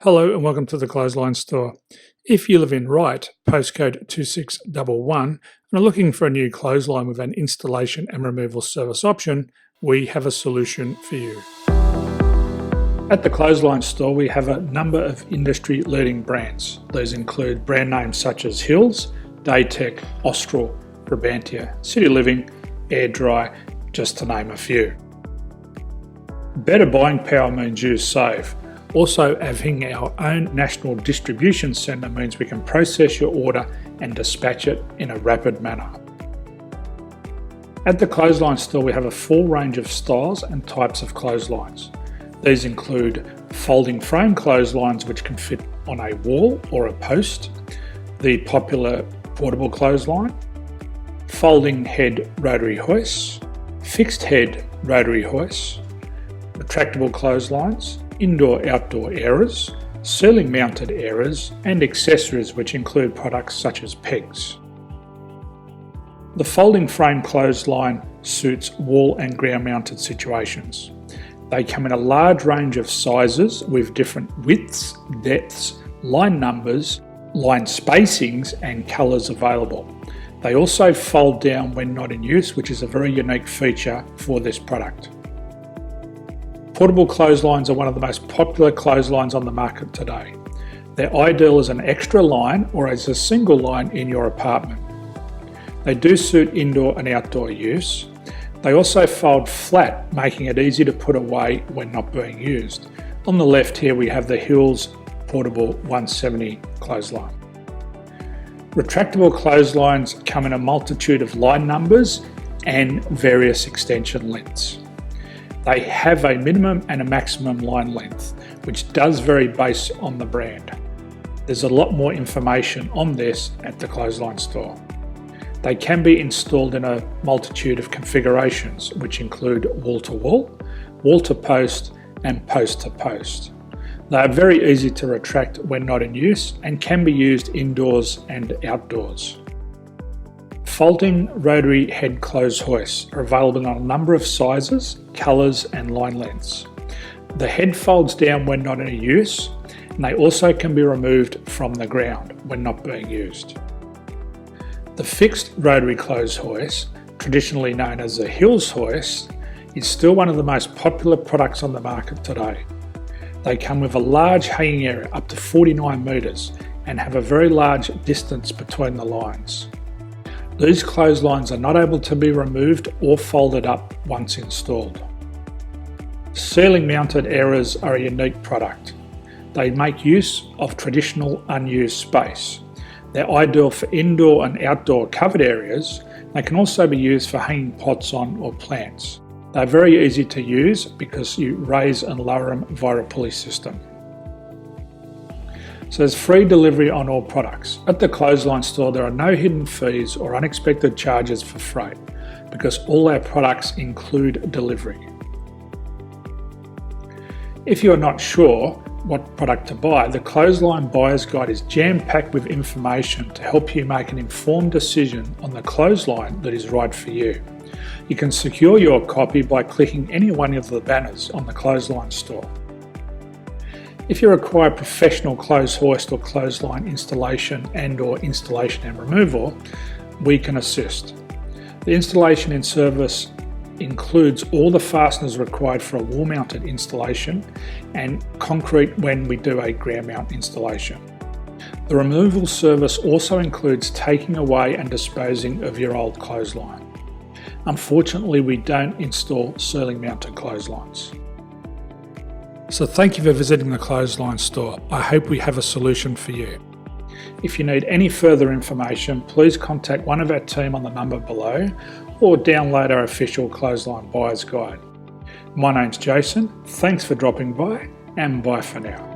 Hello and welcome to the Clothesline Store. If you live in Wright, postcode 2611, and are looking for a new clothesline with an installation and removal service option, we have a solution for you. At the Clothesline Store, we have a number of industry-leading brands. These include brand names such as Hills, Daytech, Austral, Brabantia, City Living, Air Dry, just to name a few. Better buying power means you save. Also, having our own national distribution centre means we can process your order and dispatch it in a rapid manner. At the Clothesline Store, we have a full range of styles and types of clotheslines. These include folding frame clotheslines which can fit on a wall or a post, the popular portable clothesline, folding head rotary hoists, fixed head rotary hoists, retractable clotheslines, indoor-outdoor airers, ceiling mounted airers, and accessories which include products such as pegs. The folding frame clothesline suits wall and ground mounted situations. They come in a large range of sizes with different widths, depths, line numbers, line spacings and colours available. They also fold down when not in use, which is a very unique feature for this product. Portable clotheslines are one of the most popular clotheslines on the market today. They're ideal as an extra line or as a single line in your apartment. They do suit indoor and outdoor use. They also fold flat, making it easy to put away when not being used. On the left here we have the Hills Portable 170 clothesline. Retractable clotheslines come in a multitude of line numbers and various extension lengths. They have a minimum and a maximum line length, which does vary based on the brand. There's a lot more information on this at the Clothesline Store. They can be installed in a multitude of configurations, which include wall-to-wall, wall-to-post, and post-to-post. They are very easy to retract when not in use and can be used indoors and outdoors. Folding rotary head clothes hoists are available on a number of sizes, colours and line lengths. The head folds down when not in use, and they also can be removed from the ground when not being used. The fixed rotary clothes hoist, traditionally known as the Hills hoist, is still one of the most popular products on the market today. They come with a large hanging area up to 49 metres and have a very large distance between the lines. These clotheslines are not able to be removed or folded up once installed. Ceiling mounted airers are a unique product. They make use of traditional unused space. They're ideal for indoor and outdoor covered areas. They can also be used for hanging pots on or plants. They're very easy to use because you raise and lower them via a pulley system. So there's free delivery on all products. At the Clothesline Store, there are no hidden fees or unexpected charges for freight because all our products include delivery. If you're not sure what product to buy, the Clothesline Buyer's Guide is jam-packed with information to help you make an informed decision on the clothesline that is right for you. You can secure your copy by clicking any one of the banners on the Clothesline Store. If you require professional clothes hoist or clothesline installation and/or installation and removal, we can assist. The installation and service includes all the fasteners required for a wall-mounted installation and concrete when we do a ground mount installation. The removal service also includes taking away and disposing of your old clothesline. Unfortunately, we don't install ceiling mounted clotheslines. So thank you for visiting the Clothesline Store. I hope we have a solution for you. If you need any further information, please contact one of our team on the number below or download our official Clothesline Buyer's Guide. My name's Jason, thanks for dropping by and bye for now.